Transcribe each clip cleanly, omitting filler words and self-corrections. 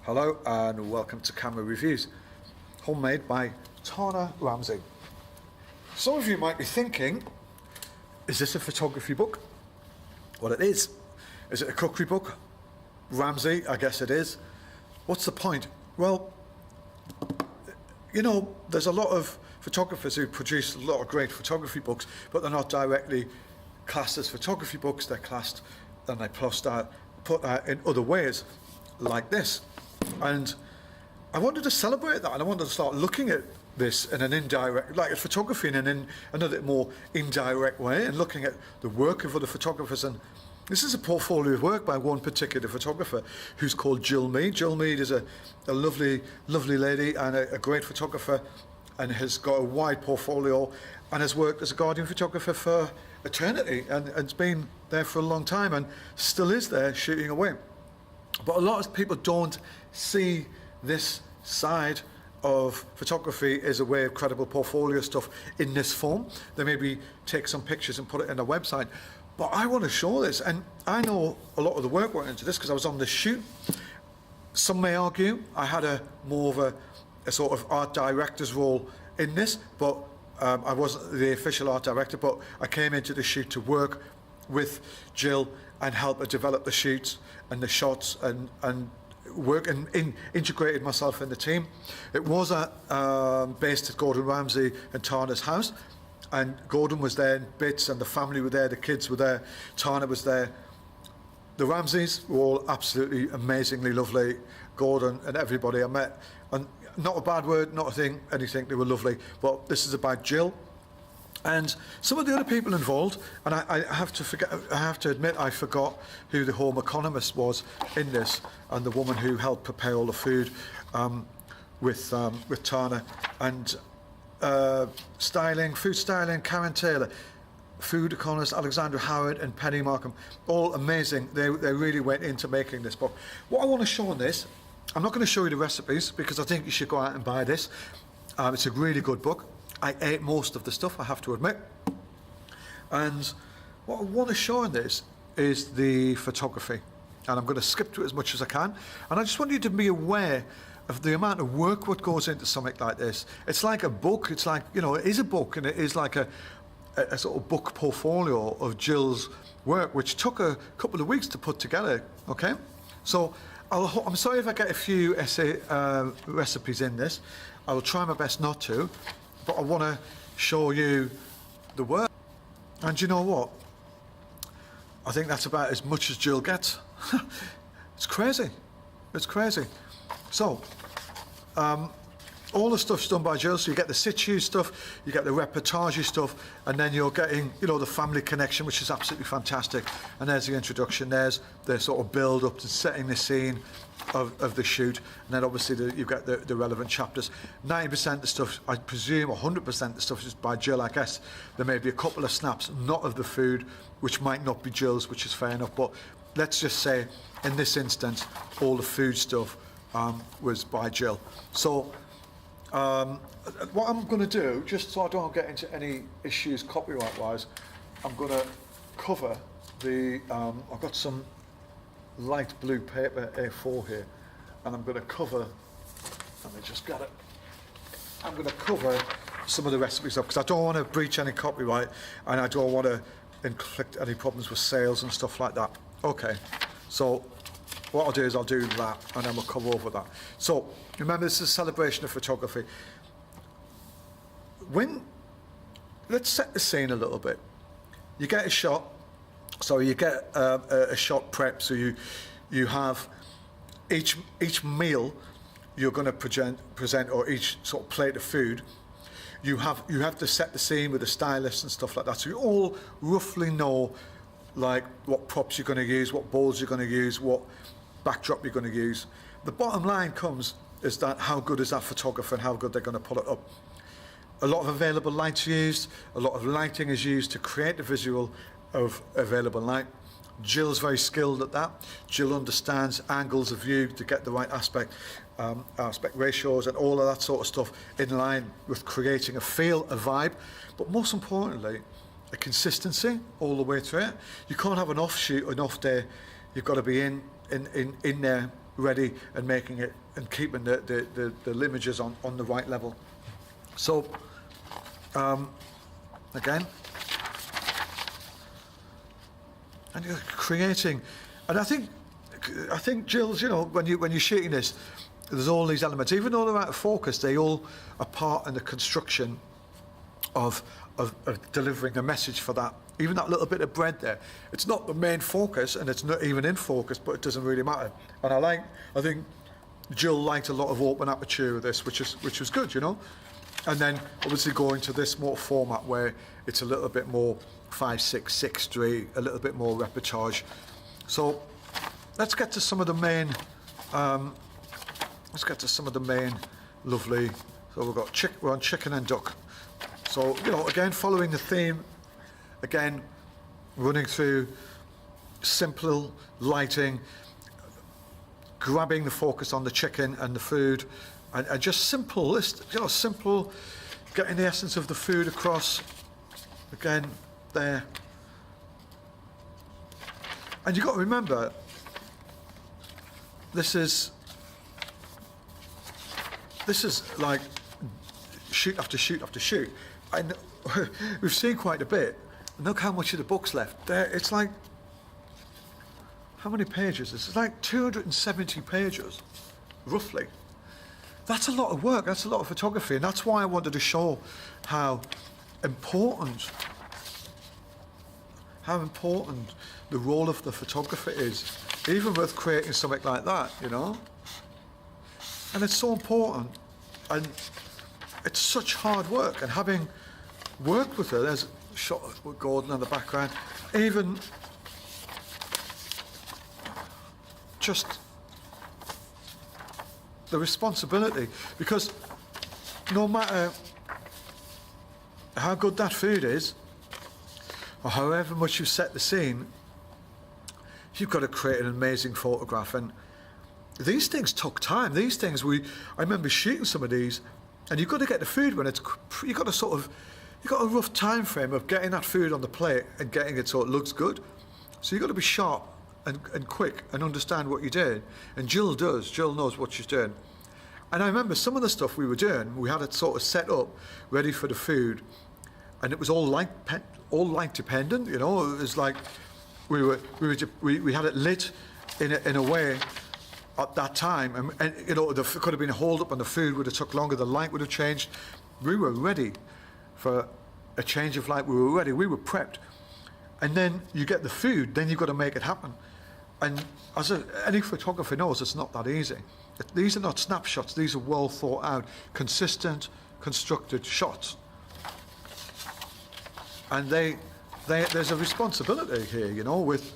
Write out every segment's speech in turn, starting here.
Hello and welcome to Camera Reviews, homemade by Tana, Ramsay. Some of you might be thinking, is this a photography book? Well, it is. Is it a cookery book? Ramsay, I guess it is. What's the point? Well, you know, there's a lot of photographers who produce a lot of great photography books, but they're not directly classed as photography books. They're classed and they put that in other ways, like this. And I wanted to celebrate that, and I wanted to start looking at this in an indirect, like photography in another more indirect way, and looking at the work of other photographers. And this is a portfolio of work by one particular photographer who's called Jill Mead. Jill Mead is a lovely lady and a great photographer, and has got a wide portfolio and has worked as a Guardian photographer for eternity, and it's been there for a long time and still is there shooting away. But a lot of people don't see this side of photography as a way of credible portfolio stuff in this form. They maybe take some pictures and put it in a website. But I want to show this, and I know a lot of the work went into this because I was on this shoot. Some may argue I had more of a sort of art director's role in this, but I wasn't the official art director, but I came into the shoot to work with Jill and help her develop the shoots and the shots and work and integrated myself in the team. It was based at Gordon Ramsay and Tana's house, and Gordon was there in bits, and the family were there, the kids were there, Tana was there. The Ramsays were all absolutely amazingly lovely. Gordon and everybody I met, and not a bad word, not a thing, anything, they were lovely. But this is about Jill and some of the other people involved, and I have to admit I forgot who the home economist was in this, and the woman who helped prepare all the food with Tana, and food styling, Karen Taylor, food economist Alexandra Howard and Penny Markham, all amazing. They really went into making this book. What I want to show in this, I'm not going to show you the recipes because I think you should go out and buy this. It's a really good book. I ate most of the stuff, I have to admit. And what I want to show in this is the photography. And I'm going to skip to it as much as I can. And I just want you to be aware of the amount of work what goes into something like this. It's like a book. It's like, you know, it is a book, and it is like a sort of book portfolio of Jill's work, which took a couple of weeks to put together, okay? So I'm sorry if I get a few recipes in this. I will try my best not to. But I want to show you the work. And you know what? I think that's about as much as Jill gets. It's crazy. It's crazy. So, all the stuff's done by Jill. So you get the situ stuff, you get the reportage stuff, and then you're getting, you know, the family connection, which is absolutely fantastic. And there's the introduction. There's the sort of build up to setting the scene of the shoot, and then obviously you've got the relevant chapters. 90% of the stuff, I presume, 100% of the stuff is by Jill. I guess there may be a couple of snaps, not of the food, which might not be Jill's, which is fair enough. But let's just say, in this instance, all the food stuff was by Jill. So what I'm going to do, just so I don't get into any issues copyright-wise, I'm going to cover the. I've got some light blue paper A4 here, and I'm going to cover, let me just get it, I'm going to cover some of the recipes up because I don't want to breach any copyright, and I don't want to inflict any problems with sales and stuff like that. Okay, so what I'll do is I'll do that, and then we'll cover over that. So remember, this is a celebration of photography. Let's set the scene a little bit. You get a shot. So you get a shot prep. So you have each meal you're going to present, or each sort of plate of food. You have to set the scene with a stylist and stuff like that. So you all roughly know, like, what props you're going to use, what bowls you're going to use, what backdrop you're going to use. The bottom line is that how good is that photographer and how good they're going to put it up. A lot of available lights used. A lot of lighting is used to create the visual of available light. Jill's very skilled at that. Jill understands angles of view to get the right aspect ratios and all of that sort of stuff in line with creating a feel, a vibe, but most importantly, a consistency all the way through it. You can't have an off shoot, an off day. You've got to be in there ready and making it and keeping the images on the right level. So again, and you're creating, and I think Jill's, you know, when you're shooting this, there's all these elements, even though they're out of focus, they all are part in the construction of delivering a message for that. Even that little bit of bread there, it's not the main focus, and it's not even in focus, but it doesn't really matter. And I think Jill liked a lot of open aperture of this, which was good, you know. And then obviously going to this more format where it's a little bit more 5/6, 6/3, a little bit more reportage. So let's get to some of the main. Lovely. So we're on chicken and duck. So, you know, again, following the theme, again, running through simple lighting, grabbing the focus on the chicken and the food, and just simple, simple, getting the essence of the food across, again, there. And you've got to remember, this is like shoot after shoot after shoot. And we've seen quite a bit. And look how much of the book's left. There, it's like, how many pages? It's like 270 pages, roughly. That's a lot of work, that's a lot of photography, and that's why I wanted to show how important the role of the photographer is, even with creating something like that, you know? And it's so important, and it's such hard work, and having worked with her, there's a shot with Gordon in the background, even just the responsibility, because no matter how good that food is, or however much you set the scene, you've got to create an amazing photograph. And these things took time. These things, I remember shooting some of these, and you've got to get the food when you've got a rough time frame of getting that food on the plate and getting it so it looks good. So you've got to be sharp and quick and understand what you're doing. And Jill does. Jill knows what she's doing. And I remember some of the stuff we were doing, we had it sort of set up, ready for the food, and it was all light dependent. You know, it was like we had it lit in a way at that time, and you know, there could have been a hold up, and the food would have took longer. The light would have changed. We were ready for a change of light. We were ready. We were prepped. And then you get the food. Then you've got to make it happen. And as any photographer knows, it's not that easy. These are not snapshots. These are well thought out, consistent, constructed shots. And there's a responsibility here, you know, with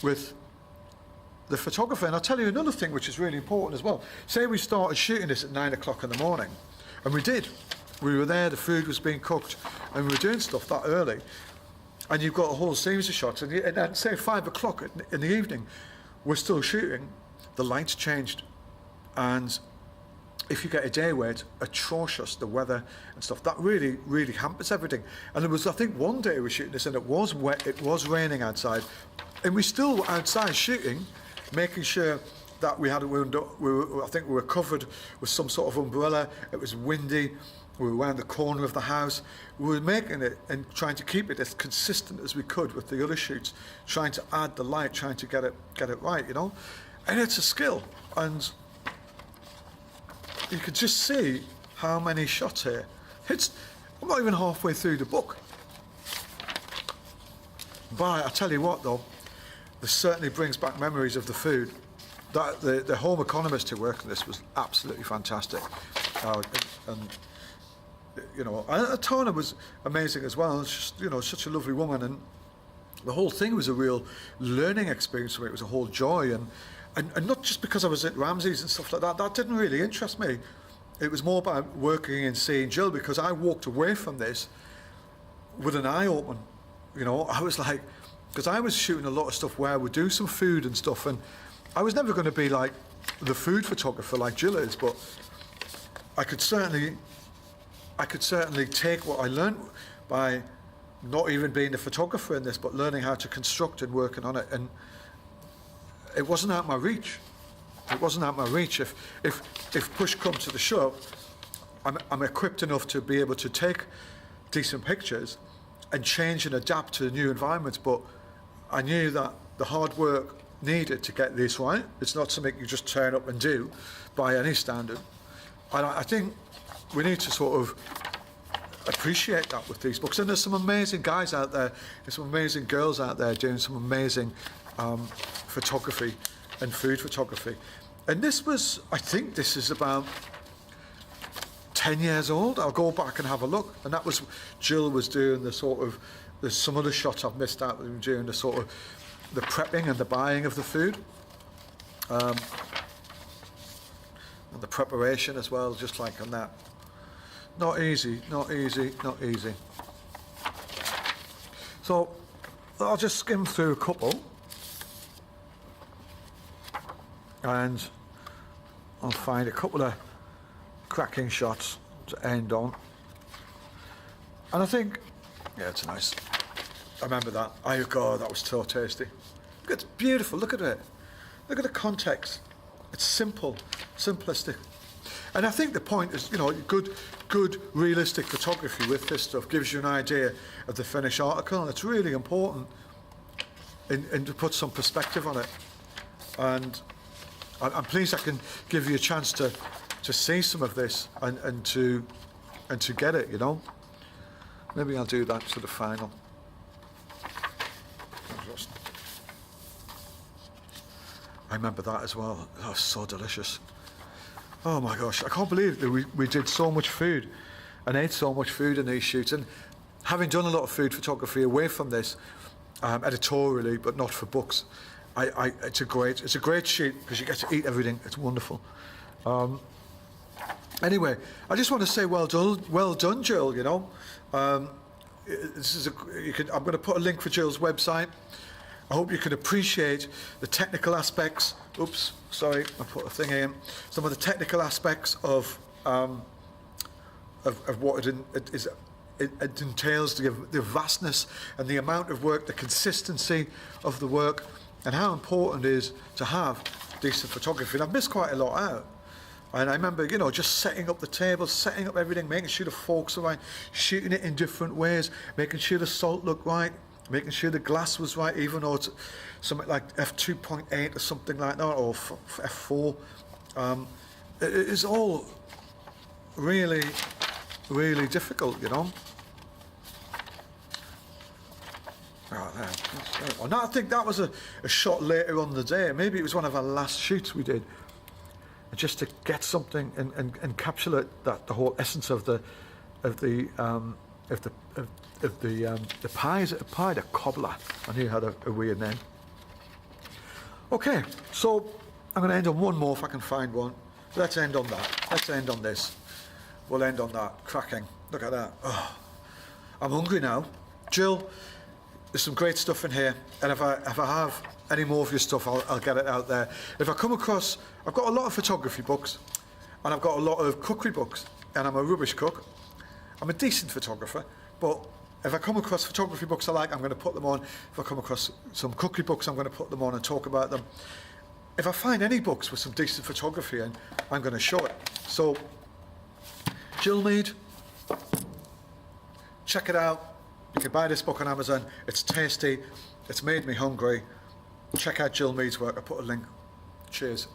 the photographer. And I'll tell you another thing which is really important as well. Say we started shooting this at 9 o'clock in the morning, and we did. We were there, the food was being cooked, and we were doing stuff that early. And you've got a whole series of shots, and then say 5 o'clock in the evening, we're still shooting, the lights changed. And if you get a day where it's atrocious, the weather and stuff, that really, really hampers everything. And there was, I think, one day we were shooting this, and it was wet, it was raining outside, and we still were outside shooting, making sure that we had a window. I think we were covered with some sort of umbrella. It was windy. We were around the corner of the house. We were making it and trying to keep it as consistent as we could with the other shoots, trying to add the light, trying to get it right, you know. And it's a skill, and you could just see how many shots here. I'm not even halfway through the book. But I tell you what, though, this certainly brings back memories of the food. That the home economist who worked on this was absolutely fantastic, and you know, Tana was amazing as well. She's just, you know, such a lovely woman, and the whole thing was a real learning experience for me. It was a whole joy, and not just because I was at Ramsay's and stuff like that. That didn't really interest me. It was more about working and seeing Jill, because I walked away from this with an eye open. You know, I was like, because I was shooting a lot of stuff where I would do some food and stuff, and I was never going to be like the food photographer like Jill is, but I could certainly take what I learned by not even being the photographer in this, but learning how to construct and working on it. And it wasn't out of my reach. It wasn't out of my reach. If push comes to the shove, I'm equipped enough to be able to take decent pictures and change and adapt to new environments. But I knew that the hard work needed to get this right. It's not something you just turn up and do by any standard. And I think we need to sort of appreciate that with these books. And there's some amazing guys out there, there's some amazing girls out there doing some amazing photography and food photography. And this was, I think this is about 10 years old. I'll go back and have a look. And that was, Jill was doing the sort of, there's some other shots I've missed out, doing the sort of, the prepping and the buying of the food. And the preparation as well, just like on that. Not easy, not easy, not easy. So I'll just skim through a couple. And I'll find a couple of cracking shots to end on. And I think, yeah, it's nice. I remember that. Oh God, that was so tasty. Look, it's beautiful, look at it. Look at the context. It's simple, simplistic. And I think the point is, you know, good realistic photography with this stuff gives you an idea of the finished article, and it's really important and to put some perspective on it. And I'm pleased I can give you a chance to see some of this and to get it, you know. Maybe I'll do that to the final. I remember that as well. That was so delicious. Oh my gosh, I can't believe that we did so much food and ate so much food in these shoots. And having done a lot of food photography away from this, editorially, but not for books, it's a great shoot because you get to eat everything. It's wonderful. Anyway, I just want to say well done, Jill. You know, this is I'm going to put a link for Jill's website. I hope you can appreciate the technical aspects. Oops, sorry, I put a thing in. Some of the technical aspects of what it entails, the vastness and the amount of work, the consistency of the work, and how important it is to have decent photography. And I've missed quite a lot out. And I remember, you know, just setting up the table, setting up everything, making sure the forks are right, shooting it in different ways, making sure the salt looked right, making sure the glass was right, even though it's something like f2.8 or something like that, or f4. It is all really, really difficult, you know. Oh, there. And I think that was a shot later on the day. Maybe it was one of our last shoots we did, just to get something and encapsulate that the whole essence of the pie. Is it a pie? The cobbler. I knew it had a weird name. Okay, so I'm going to end on one more if I can find one. Let's end on that. Let's end on this. We'll end on that. Cracking. Look at that. Oh, I'm hungry now. Jill, there's some great stuff in here, and if I have any more of your stuff, I'll get it out there. If I come across, I've got a lot of photography books, and I've got a lot of cookery books, and I'm a rubbish cook. I'm a decent photographer, but if I come across photography books I like, I'm going to put them on. If I come across some cookery books, I'm going to put them on and talk about them. If I find any books with some decent photography in, I'm going to show it. So, Jill Mead, check it out. You can buy this book on Amazon. It's tasty. It's made me hungry. Check out Jill Mead's work. I put a link. Cheers.